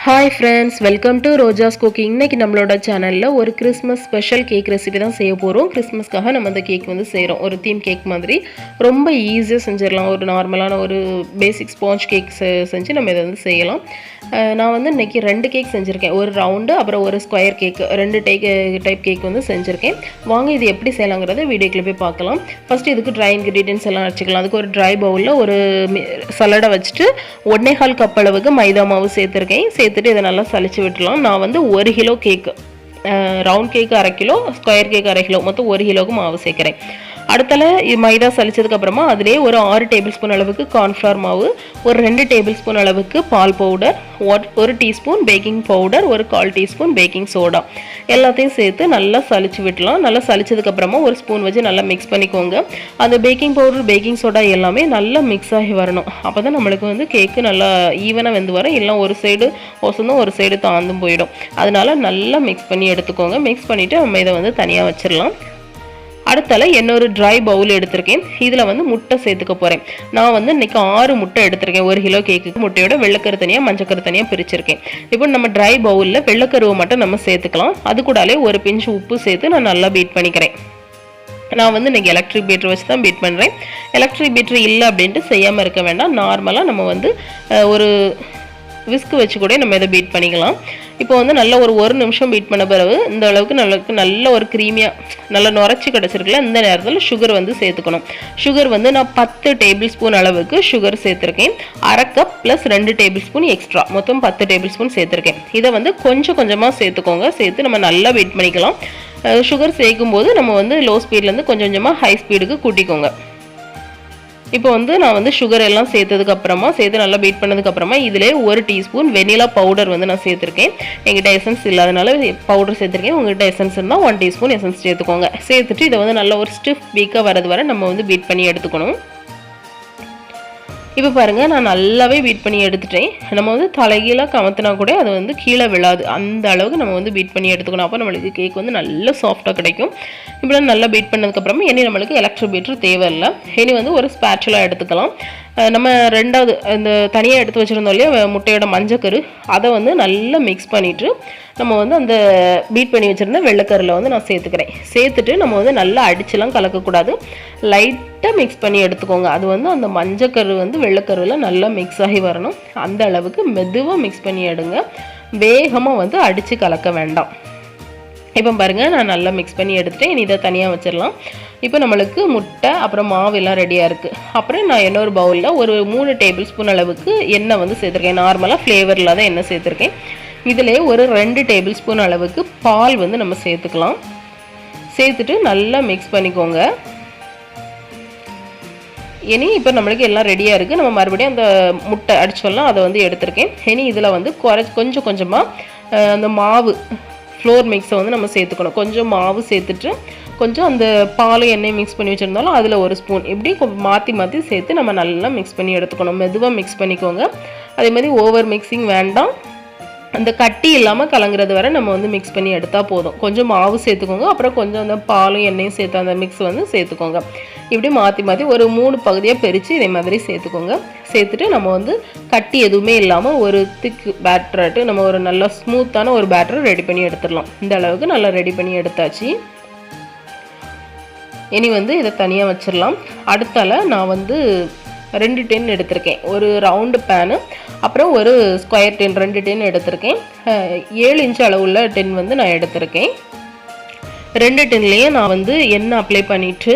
Hi friends, welcome to ROJAS COOKIng. இன்னைக்கு நம்மளோட சேனல்ல ஒரு கிறிஸ்மஸ் ஸ்பெஷல் கேக் ரெசிபி தான் செய்ய போறோம். கிறிஸ்மஸ்க்காக நம்ம அந்த கேக் வந்து செய்றோம். ஒரு தீம் கேக் மாதிரி ரொம்ப ஈஸியா செஞ்சிரலாம். ஒரு நார்மலான ஒரு பேசிக் ஸ்பாஞ்ச் கேக் செஞ்சு நம்ம இத வந்து செய்யலாம். நான் வந்து இன்னைக்கு ரெண்டு கேக் செஞ்சிருக்கேன். ஒரு ரவுண்ட் அப்புறம் ஒரு ஸ்கொயர் கேக். ரெண்டு டைப் கேக் வந்து செஞ்சிருக்கேன். வாங்க இது எப்படி செய்யலாம்ங்கறத வீடியோக்குள்ள போய் பார்க்கலாம். ஃபர்ஸ்ட் இதுக்கு ட்ரை இன்கிரிடியன்ட்ஸ் எல்லாம் அரைச்சுக்கலாம். அதுக்கு ஒரு ட்ரை பவுல்ல ஒரு சலாட வச்சிட்டு 1.5 கப் அளவுக்கு மைதா மாவு சேர்த்திருக்கேன். சேர்த்துட்டு இதை நல்லா சலிச்சு விட்டுலாம். நான் வந்து 1 கிலோ கேக், ரவுண்ட் கேக்கு 1/2 கிலோ, ஸ்கொயர் கேக் 1/2 கிலோ, மொத்தம் 1 கிலோவுக்கு மாவு சேர்க்குறேன். அடுத்தல மைதா சலிச்சதுக்கு அப்புறமா அதிலே ஒரு 6 டேபிள் ஸ்பூன் அளவுக்கு கார்ன்ஃப்ளவர் மாவு, ஒரு 2 டேபிள் ஸ்பூன் அளவுக்கு பால் பவுடர், 1 டீஸ்பூன் பேக்கிங் பவுடர், ஒரு 1/4 டீஸ்பூன் பேக்கிங் சோடா எல்லாத்தையும் சேர்த்து நல்லா சலிச்சு விடலாம். நல்லா சலிச்சதுக்கு அப்புறமா ஒரு ஸ்பூன் வச்சு நல்லா மிக்ஸ் பண்ணிக்கோங்க. அந்த பேக்கிங் பவுடர் பேக்கிங் சோடா எல்லாமே நல்லா மிக்ஸ் ஆகி வரணும். அப்பதான் நம்மளுக்கு வந்து கேக்கு நல்லா ஈவனா வெந்து வரும். இல்லை ஒரு சைடு ஒசந்தும் ஒரு சைடு தாந்தும் போயிடும். அதனால நல்லா மிக்ஸ் பண்ணி எடுத்துக்கோங்க. மிக்ஸ் பண்ணிட்டு நம்ம இதை வந்து தனியாக வச்சிடலாம். அடுத்தால இன்னொரு ட்ரை பவுல் எடுத்திருக்கேன். இதில் வந்து முட்டை சேர்த்துக்க போகிறேன். நான் வந்து இன்னைக்கு 6 முட்டை எடுத்திருக்கேன். 1 கிலோ கேக்கு. முட்டையோட வெள்ளைக்கரு தனியாக மஞ்சக்கரு தனியாக பிரிச்சிருக்கேன். இப்போ நம்ம ட்ரை பவுலில் வெள்ளைக்கருவை மட்டும் நம்ம சேர்த்துக்கலாம். அது கூடாலே ஒரு பிஞ்சு உப்பு சேர்த்து நான் நல்லா பீட் பண்ணிக்கிறேன். நான் வந்து இன்னைக்கு எலக்ட்ரிக் பீட்டர் வச்சு தான் பீட் பண்ணுறேன். எலக்ட்ரிக் பீட்டர் இல்லை அப்படின்ட்டு செய்யாமல் இருக்க வேண்டாம். நார்மலாக நம்ம வந்து ஒரு விஸ்க் வச்சு கூட நம்ம இதை பீட் பண்ணிக்கலாம். இப்போ வந்து நல்லா ஒரு நிமிஷம் பீட் பண்ண பிறகு இந்த அளவுக்கு நல்ல ஒரு க்ரீமியாக நல்லா நுரைச்சி கிடச்சிருக்குல்ல. இந்த நேரத்தில் சுகர் வந்து சேர்த்துக்கணும். சுகர் வந்து நான் 10 டேபிள் ஸ்பூன் அளவுக்கு சுகர் சேர்த்துருக்கேன். 1/2 cup plus 2 table spoon extra, மொத்தம் 10 டேபிள் ஸ்பூன் சேர்த்துருக்கேன். இதை வந்து கொஞ்சம் கொஞ்சமாக சேர்த்துக்கோங்க. சேர்த்து நம்ம நல்லா பீட் பண்ணிக்கலாம். சுகர் சேர்க்கும் போது நம்ம வந்து லோ ஸ்பீட்லேருந்து கொஞ்சம் கொஞ்சமாக ஹை ஸ்பீடுக்கு கூட்டிக்கோங்க. இப்போ வந்து நான் வந்து சுகர் எல்லாம் சேர்த்து நல்லா பீட் பண்ணதுக்கப்புறமா இதிலே 1 டீஸ்பூன் வெனிலா பவுடர் வந்து நான் சேர்த்துருக்கேன். எங்கிட்ட எசன்ஸ் இல்லாதனால பவுடர் சேர்த்துருக்கேன். உங்கள்கிட்ட எசன்ஸ் இருந்தால் 1 டீஸ்பூன் எசன்ஸ் சேர்த்துக்கோங்க. சேர்த்துட்டு இதை வந்து நல்ல ஒரு ஸ்டிஃப் பீக்காக வரது வரை நம்ம வந்து பீட் பண்ணி எடுத்துக்கணும். இப்போ பாருங்கள், நான் நல்லாவே பீட் பண்ணி எடுத்துட்டேன். நம்ம வந்து தலைகீழாக கமத்தினா கூட அது வந்து கீழே விழாது. அந்த அளவுக்கு நம்ம வந்து பீட் பண்ணி எடுத்துக்கணும். அப்போ நம்மளுக்கு கேக் வந்து நல்ல சாஃப்டாக கிடைக்கும். இப்படிலாம் நல்லா பீட் பண்ணதுக்கப்புறமா இனி நம்மளுக்கு எலக்ட்ரிக் பீட்டர் தேவையில்லை. இனி வந்து ஒரு ஸ்பேச்சுலா எடுத்துக்கலாம். நம்ம ரெண்டாவது இந்த தனியாக எடுத்து வச்சுருந்தோம் இல்லையா முட்டையோட மஞ்சக்கரு, அதை வந்து நல்லா மிக்ஸ் பண்ணிவிட்டு நம்ம வந்து அந்த பீட் பண்ணி வச்சுருந்த வெள்ளைக்கரில் வந்து நான் சேர்த்துக்கிறேன். சேர்த்துட்டு நம்ம வந்து நல்லா அடிச்சுலாம் கலக்கக்கூடாது. லைட்டாக மிக்ஸ் பண்ணி எடுத்துக்கோங்க. அது வந்து அந்த மஞ்சக்கரு வந்து வெள்ளைக்கருவில் நல்லா மிக்ஸ் ஆகி வரணும். அந்த அளவுக்கு மெதுவாக மிக்ஸ் பண்ணி எடுங்க. வேகமாக வந்து அடித்து கலக்க வேண்டாம். இப்போ பாருங்கள், நான் நல்லா மிக்ஸ் பண்ணி எடுத்துட்டேன். இனி இதை தனியாக வச்சிடலாம். இப்போ நம்மளுக்கு முட்டை அப்புறம் மாவு எல்லாம் ரெடியாக இருக்குது. அப்புறம் நான் இன்னொரு பவுலில் ஒரு 3 டேபிள் ஸ்பூன் அளவுக்கு எண்ணெய் வந்து சேர்த்துருக்கேன். நார்மலாக ஃப்ளேவர் இல்லாத எண்ணெய் சேர்த்துருக்கேன். இதிலே ஒரு 2 டேபிள் ஸ்பூன் அளவுக்கு பால் வந்து நம்ம சேர்த்துக்கலாம். சேர்த்துட்டு நல்லா மிக்ஸ் பண்ணிக்கோங்க. இனி இப்போ நம்மளுக்கு எல்லாம் ரெடியாக இருக்குது. நம்ம மறுபடியும் அந்த முட்டை அடிச்சோம்லாம் அதை வந்து எடுத்திருக்கேன். இனி இதில் வந்து கொஞ்சம் கொஞ்சமாக அந்த மாவு ஃப்ளோர் மிக்ஸை வந்து நம்ம சேர்த்துக்கணும். கொஞ்சம் மாவு சேர்த்துட்டு கொஞ்சம் அந்த பால் எண்ணெய் மிக்ஸ் பண்ணி வச்சுருந்தாலும் அதில் ஒரு ஸ்பூன் இப்படி மாற்றி சேர்த்து நம்ம நல்லா மிக்ஸ் பண்ணி எடுத்துக்கணும். மெதுவாக மிக்ஸ் பண்ணிக்கோங்க. அதே மாதிரி ஓவர் மிக்சிங் வேண்டாம். அந்த கட்டி இல்லாமல் கலங்குறது வரை நம்ம வந்து மிக்ஸ் பண்ணி எடுத்தால் போதும். கொஞ்சம் மாவு சேர்த்துக்கோங்க. அப்புறம் கொஞ்சம் அந்த பாலும் எண்ணெயும் சேர்த்து அந்த மிக்ஸ் வந்து சேர்த்துக்கோங்க. இப்படி மாற்றி ஒரு 3 பகுதியாக பிரித்து இதே மாதிரி சேர்த்துக்கோங்க. சேர்த்துட்டு நம்ம வந்து கட்டி எதுவுமே இல்லாமல் ஒரு திக் பேட்டராட்டு நம்ம ஒரு நல்லா ஸ்மூத்தான ஒரு பேட்டர் ரெடி பண்ணி எடுத்துடலாம். இந்த அளவுக்கு நல்லா ரெடி பண்ணி எடுத்தாச்சு. இனி வந்து இதை தனியாக வச்சிடலாம். அடுத்தால நான் வந்து 2 டின் எடுத்திருக்கேன். ஒரு ரவுண்டு பேனு அப்புறம் ஒரு ஸ்கொயர் டின், 2 டின் எடுத்திருக்கேன். 7 இன்ச் அளவுள்ள டின் வந்து நான் எடுத்திருக்கேன். 2 டின்லேயும் நான் வந்து எண்ணெய் அப்ளை பண்ணிவிட்டு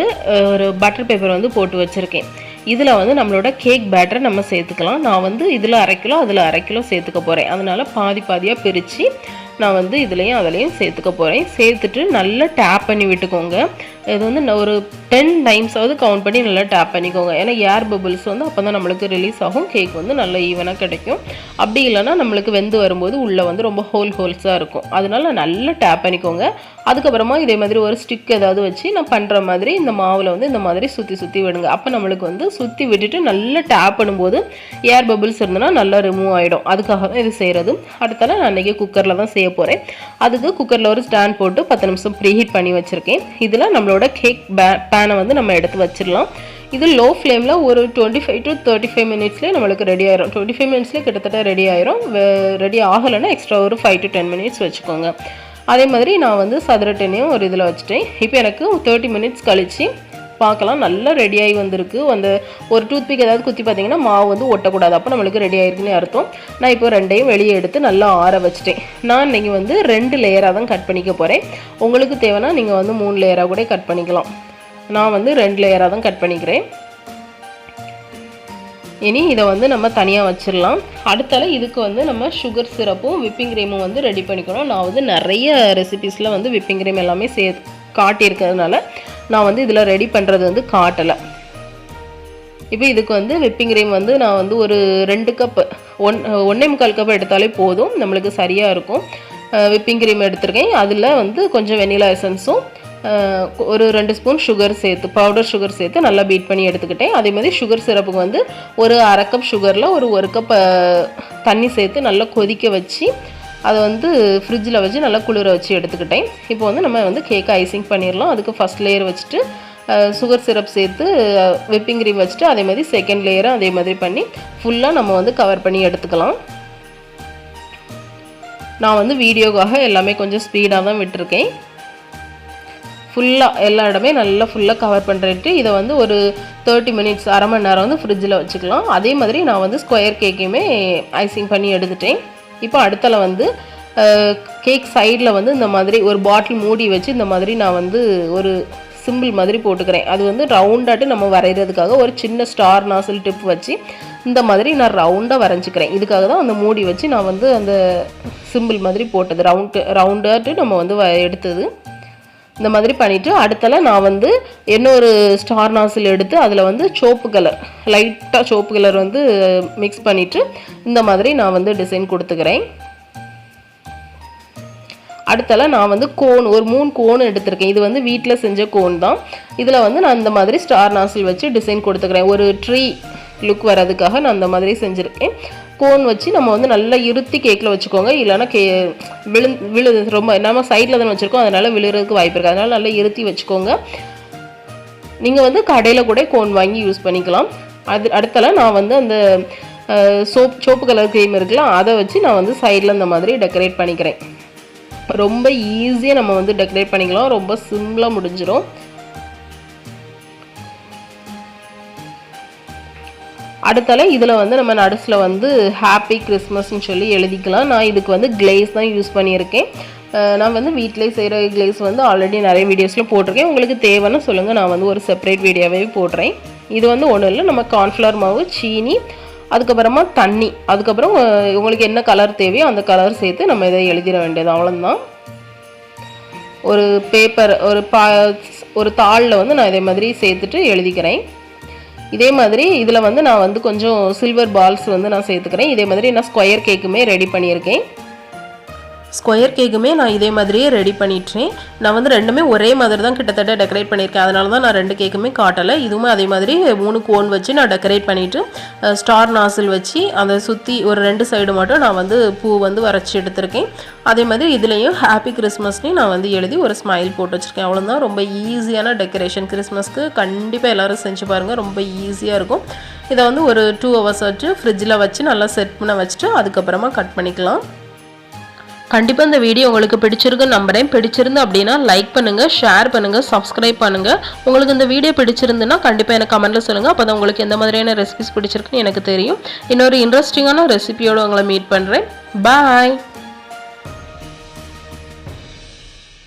ஒரு பட்டர் பேப்பர் வந்து போட்டு வச்சுருக்கேன். இதில் வந்து நம்மளோட கேக் பேட்டரை நம்ம சேர்த்துக்கலாம். நான் வந்து இதில் 1/2 கிலோ அதில் 1/2 கிலோ சேர்த்துக்க போகிறேன். அதனால் பாதியாக பிரித்து நான் வந்து இதுலேயும் அதிலையும் சேர்த்துக்க போகிறேன். சேர்த்துட்டு நல்லா டேப் பண்ணி விட்டுக்கோங்க. இது வந்து ஒரு 10 டைம்ஸாவது கவுண்ட் பண்ணி நல்லா டேப் பண்ணிக்கோங்க. ஏன்னா ஏர் பபிள்ஸ் வந்து அப்போ தான் நம்மளுக்கு ரிலீஸ் ஆகும். கேக் வந்து நல்லா ஈவனாக கிடைக்கும். அப்படி இல்லைன்னா நம்மளுக்கு வெந்து வரும்போது உள்ளே வந்து ரொம்ப ஹோல்ஸாக இருக்கும். அதனால நல்லா டேப் பண்ணிக்கோங்க. அதுக்கப்புறமா இதே மாதிரி ஒரு ஸ்டிக் ஏதாவது வச்சு நான் பண்ணுற மாதிரி இந்த மாவில் வந்து இந்த மாதிரி சுற்றி விடுங்க. அப்போ நம்மளுக்கு வந்து சுற்றி விட்டுட்டு நல்லா டேப் பண்ணும்போது ஏர் பபிள்ஸ் இருந்ததுன்னா நல்லா ரிமூவ் ஆகிடும். அதுக்காக தான் இது செய்கிறது. அடுத்தால நான் இன்றைக்கி குக்கரில் தான் செய்ய போகிறேன். அதுக்கு குக்கரில் ஒரு ஸ்டாண்ட் போட்டு 10 நிமிஷம் ப்ரீஹீட் பண்ணி வச்சுருக்கேன். இதில் நம்மளோட கேக் பேனை வந்து நம்ம எடுத்து வச்சிடலாம். இது லோ ஃப்ளேமில் ஒரு 25 to 35 மினிட்ஸ்லேயே நம்மளுக்கு ரெடி ஆயிரும். 25 மினிட்ஸ்லேயே கிட்டத்தட்ட ரெடி ஆயிரும். ரெடி ஆகலைன்னா எக்ஸ்ட்ரா ஒரு 5 to 10 மினிட்ஸ் வச்சுக்கோங்க. அதே மாதிரி நான் வந்து சதுரட்டெண்ணையும் ஒரு இதில் வச்சுட்டேன். இப்போ எனக்கு 30 மினிட்ஸ் கழித்து பார்க்கலாம், நல்லா ரெடியாகி வந்திருக்கு. அந்த ஒரு டூத்பிக் ஏதாவது குத்தி பார்த்தீங்கன்னா மாவு வந்து ஒட்டக்கூடாது, அப்போ நம்மளுக்கு ரெடி ஆகிருக்குன்னு அர்த்தம். நான் இப்போ ரெண்டையும் வெளியே எடுத்து நல்லா ஆற வச்சுட்டேன். நான் இன்றைக்கி வந்து 2 லேயராக தான் கட் பண்ணிக்க போகிறேன். உங்களுக்கு தேவைன்னா நீங்கள் வந்து 3 லேயராக கூட கட் பண்ணிக்கலாம். நான் வந்து 2 லேயராக தான் கட் பண்ணிக்கிறேன். இனி இதை வந்து நம்ம தனியாக வச்சிடலாம். அடுத்தால இதுக்கு வந்து நம்ம சுகர் சிரப்பும் விப்பிங் க்ரீமும் வந்து ரெடி பண்ணிக்கணும். நான் வந்து நிறைய ரெசிபீஸில் வந்து விப்பிங் க்ரீம் எல்லாமே காட்டியிருக்கிறதுனால நான் வந்து இதில் ரெடி பண்ணுறது வந்து காட்டலை. இப்போ இதுக்கு வந்து விப்பிங் க்ரீம் வந்து நான் வந்து ஒரு 2 கப் 1.25 கப் எடுத்தாலே போதும், நம்மளுக்கு சரியாக இருக்கும். விப்பிங் க்ரீம் எடுத்திருக்கேன். அதில் வந்து கொஞ்சம் வெனிலா எசன்ஸும் ஒரு 2 ஸ்பூன் சுகர் சேர்த்து, பவுடர் சுகர் சேர்த்து நல்லா பீட் பண்ணி எடுத்துக்கிட்டேன். அதே மாதிரி சுகர் சிரப்புக்கு வந்து ஒரு 1/2 கப் சுகரில் ஒரு 1 கப் தண்ணி சேர்த்து நல்லா கொதிக்க வச்சு அதை வந்து ஃப்ரிட்ஜில் வச்சு நல்லா குளிர வச்சு எடுத்துக்கிட்டேன். இப்போ வந்து நம்ம வந்து கேக்கை ஐசிங் பண்ணிடலாம். அதுக்கு ஃபஸ்ட் லேயர் வச்சுட்டு சுகர் சிரப் சேர்த்து விப்பிங் க்ரீம் வச்சுட்டு அதே மாதிரி செகண்ட் லேயரும் அதே மாதிரி பண்ணி ஃபுல்லாக நம்ம வந்து கவர் பண்ணி எடுத்துக்கலாம். நான் வந்து வீடியோக்காக எல்லாமே கொஞ்சம் ஸ்பீடாக தான் விட்டுருக்கேன். ஃபுல்லாக எல்லா இடமே நல்லா ஃபுல்லாக கவர் பண்ணுறேன்ட்டு இதை வந்து ஒரு 30 மினிட்ஸ், அரை மணி நேரம் வந்து ஃப்ரிட்ஜில் வச்சுக்கலாம். அதே மாதிரி நான் வந்து ஸ்கொயர் கேக்கையுமே ஐசிங் பண்ணி எடுத்துட்டேன். இப்போ அடுத்தல வந்து கேக் சைடில் வந்து இந்த மாதிரி ஒரு பாட்டில் மூடி வச்சு இந்த மாதிரி நான் வந்து ஒரு சிம்பிள் மாதிரி போட்டுக்கிறேன். அது வந்து ரவுண்டாட்டு நம்ம வரைகிறதுக்காக ஒரு சின்ன ஸ்டார் நாசில் டிப் வச்சு இந்த மாதிரி நான் ரவுண்டாக வரைஞ்சிக்கிறேன். இதுக்காக தான் அந்த மூடி வச்சு நான் வந்து அந்த சிம்பிள் மாதிரி போட்டது, ரவுண்டாட்டு நம்ம வந்து எடுத்தது. இந்த மாதிரி பண்ணிவிட்டு அடுத்தல நான் வந்து இன்னொரு ஸ்டார் நாசில் எடுத்து அதில் வந்து சோப்பு கலர், லைட்டாக சோப்பு கலர் வந்து மிக்ஸ் பண்ணிவிட்டு இந்த மாதிரி நான் வந்து டிசைன் கொடுத்துக்கிறேன். அடுத்தல நான் வந்து கோன் ஒரு 3 கோன் எடுத்திருக்கேன். இது வந்து வீட்டில் செஞ்ச கோன் தான். இதில் வந்து நான் இந்த மாதிரி ஸ்டார் நாசில் வச்சு டிசைன் கொடுத்துக்கிறேன். ஒரு ட்ரீ லுக் வரதுக்காக நான் அந்த மாதிரி செஞ்சுருக்கேன். கோன் வச்சு நம்ம வந்து நல்லா இருத்தி கேக்கில் வச்சுக்கோங்க, இல்லைன்னா விழு ரொம்ப நம்ம சைடில் தானே வச்சுருக்கோம், அதனால் விழுறதுக்கு வாய்ப்பு இருக்குது. அதனால் நல்லா இருத்தி வச்சுக்கோங்க. நீங்கள் வந்து கடையில் கூட கோன் வாங்கி யூஸ் பண்ணிக்கலாம். அடுத்தல நான் வந்து அந்த சோப்பு கலர் க்ரீம் இருக்குல்ல, அதை வச்சு நான் வந்து சைடில் இந்த மாதிரி டெக்கரேட் பண்ணிக்கிறேன். ரொம்ப ஈஸியாக நம்ம வந்து டெக்கரேட் பண்ணிக்கலாம், ரொம்ப சிம்பிளாக முடிஞ்சிடும். அடுத்தால இதில் வந்து நம்ம நடுஸில் வந்து ஹாப்பி கிறிஸ்மஸ்ன்னு சொல்லி எழுதிக்கலாம். நான் இதுக்கு வந்து கிளேஸ் தான் யூஸ் பண்ணியிருக்கேன். நான் வந்து வீட்டிலே செய்கிற கிளேஸ் வந்து ஆல்ரெடி நிறைய வீடியோஸில் போட்டிருக்கேன். உங்களுக்கு தேவைன்னு சொல்லுங்கள், நான் வந்து ஒரு செப்பரேட் வீடியோவே போடுறேன். இது வந்து ஒன்றும் இல்லை, நம்ம கார்ன்ஃப்ளவர் மாவு, சீனி, அதுக்கப்புறமா தண்ணி, அதுக்கப்புறம் உங்களுக்கு என்ன கலர் தேவையோ அந்த கலர் சேர்த்து நம்ம இதை எழுதிட வேண்டியது, அவ்வளோதான். ஒரு பேப்பர் ஒரு தாளில் வந்து நான் இதே மாதிரி சேர்த்துட்டு எழுதிக்கிறேன். இதே மாதிரி இதில் வந்து நான் வந்து கொஞ்சம் சில்வர் பால்ஸ் வந்து நான் சேர்த்துக்கிறேன். இதே மாதிரி நான் ஸ்கொயர் கேக்குமே ரெடி பண்ணியிருக்கேன். ஸ்கொயர் கேக்குமே நான் இதே மாதிரியே ரெடி பண்ணிட்டேன். நான் வந்து ரெண்டுமே ஒரே மாதிரி தான் கிட்டத்தட்ட டெக்கரேட் பண்ணியிருக்கேன். அதனால தான் நான் 2 கேக்குமே காட்டலை. இதுவுமே அதே மாதிரி 3 கோன் வச்சு நான் டெக்கரேட் பண்ணிவிட்டு ஸ்டார் நாசில் வச்சு அதை சுற்றி ஒரு 2 சைடு மட்டும் நான் வந்து பூ வந்து வரைச்சி எடுத்திருக்கேன். அதே மாதிரி இதுலேயும் ஹாப்பி கிறிஸ்மஸ்னு நான் வந்து எழுதி ஒரு ஸ்மைல் போட்டு வச்சுருக்கேன். அவ்வளோதான், ரொம்ப ஈஸியான டெக்கரேஷன். கிறிஸ்மஸ்க்கு கண்டிப்பாக எல்லோரும் செஞ்சு பாருங்கள், ரொம்ப ஈஸியாக இருக்கும். இதை வந்து ஒரு 2 ஹவர்ஸ் வச்சு ஃப்ரிட்ஜில் வச்சு நல்லா செட் பண்ண வச்சுட்டு அதுக்கப்புறமா கட் பண்ணிக்கலாம். கண்டிப்பாக இந்த வீடியோ உங்களுக்கு பிடிச்சிருக்குன்னு நம்புறேன். பிடிச்சிருந்து அப்படின்னா லைக் பண்ணுங்கள், ஷேர் பண்ணுங்கள், சப்ஸ்கிரைப் பண்ணுங்கள். உங்களுக்கு இந்த வீடியோ பிடிச்சிருந்துன்னா கண்டிப்பாக எனக்கு கமெண்ட்டில் சொல்லுங்கள். அப்போ தான் உங்களுக்கு எந்த மாதிரியான ரெசிபிஸ் பிடிச்சிருக்குன்னு எனக்கு தெரியும். இன்னொரு இன்ட்ரெஸ்டிங்கான ரெசிபியோடு உங்களை மீட் பண்ணுறேன். பாய்.